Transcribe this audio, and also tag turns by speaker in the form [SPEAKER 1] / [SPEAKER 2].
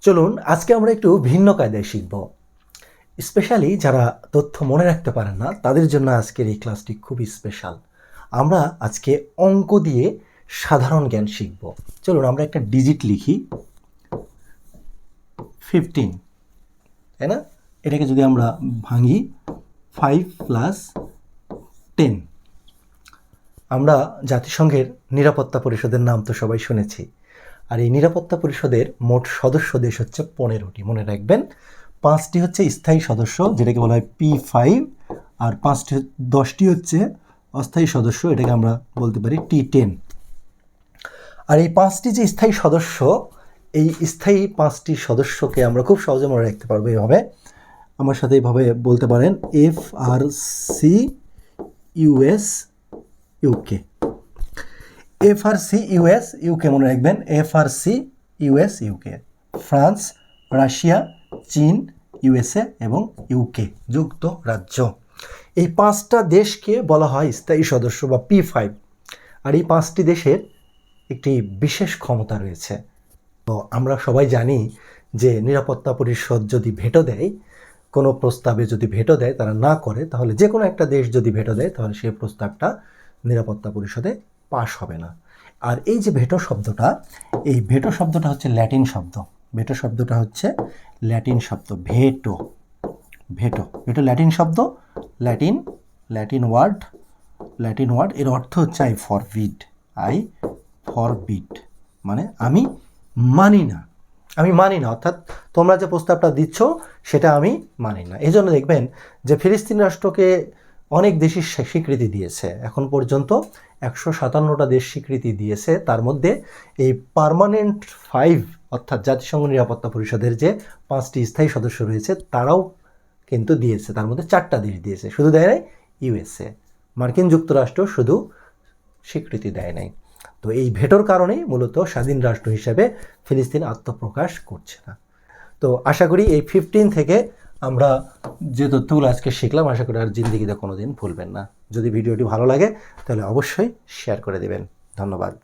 [SPEAKER 1] চলুন আজকে আমরা একটু ভিন্ন কায়দায় শিখব। স্পেশালি যারা তথ্য মনে রাখতে পারেন না তাদের জন্য আজকের এই ক্লাসটি খুবই স্পেশাল। আমরা আজকে অঙ্ক দিয়ে সাধারণ জ্ঞান শিখব। চলুন আমরা একটা ডিজিট লিখি 15, তাই না? এটাকে যদি আমরা ভাঙি 5 + 10। আমরা জাতিসংঘের নিরাপত্তা পরিষদের নাম তো সবাই শুনেছি, আর এই নিরাপত্তা পরিষদের মোট সদস্য দেশ হচ্ছে 15টি। মনে রাখবেন 5টি হচ্ছে স্থায়ী সদস্য, যেটাকে বলা হয় P5, আর 10টি হচ্ছে অস্থায়ী সদস্য, এটাকে আমরা বলতে পারি T10। আর এই 5টি যে স্থায়ী সদস্য, এই স্থায়ী 5টি সদস্যকে আমরা খুব সহজে মনে রাখতে পারবো এইভাবে। আমার সাথে এইভাবে বলতে পারেন FRC US UK। FRC US UK মনে রাখবেন, FRC US UK। France, Russia, চীন, USA এবং UK যুক্তরাজ্য। এই 5টা দেশকে বলা হয় স্থায়ী সদস্য বা P5। আর এই 5টি দেশের একটি বিশেষ ক্ষমতা রয়েছে। তো আমরা সবাই জানি যে নিরাপত্তা পরিষদ যদি ভেটো দেয়, কোনো প্রস্তাবে যদি ভেটো দেয়, তারা না করে, তাহলে যে কোনো একটা দেশ যদি ভেটো দেয় তাহলে সেই প্রস্তাবটা নিরাপত্তা পরিষদে পাশ হবে না। আর এই যে ভেটো শব্দটা, এই ভেটো শব্দটা হচ্ছে ল্যাটিন শব্দ। ভেটো শব্দটা হচ্ছে ল্যাটিন শব্দ, ভেটো। ভেটো এটা ল্যাটিন শব্দ, ল্যাটিন ওয়ার্ড। এর অর্থ হচ্ছে আই ফরবিড, মানে আমি মানি না। অর্থাৎ তোমরা যে প্রস্তাবটা দিচ্ছ সেটা আমি মানি না। এই জন্য দেখবেন যে ফিলিস্তিন রাষ্ট্রকে অনেক দেশই স্বীকৃতি দিয়েছে। এখন পর্যন্ত 157টা দেশ স্বীকৃতি দিয়েছে। তার মধ্যে এই পার্মানেন্ট 5 অর্থাৎ জাতিসংঘ নিরাপত্তা পরিষদের যে 5টি স্থায়ী সদস্য রয়েছে তারাও কিন্তু দিয়েছে। তার মধ্যে 4টা দেশ দিয়েছে, শুধু দেয় নাই USA। মার্কিন যুক্তরাষ্ট্র শুধু স্বীকৃতি দেয় নাই। তো এই ভেটোর কারণেই মূলত স্বাধীন রাষ্ট্র হিসেবে ফিলিস্তিন আত্মপ্রকাশ করছে না। তো আশা করি এই 15 থেকে আমরা যে তথ্যগুলো আজকে শিখলাম, আশা করি আর জিন্দেগিতে কোনোদিন ভুলবেন না। যদি ভিডিওটি ভালো লাগে তাহলে অবশ্যই শেয়ার করে দেবেন। ধন্যবাদ।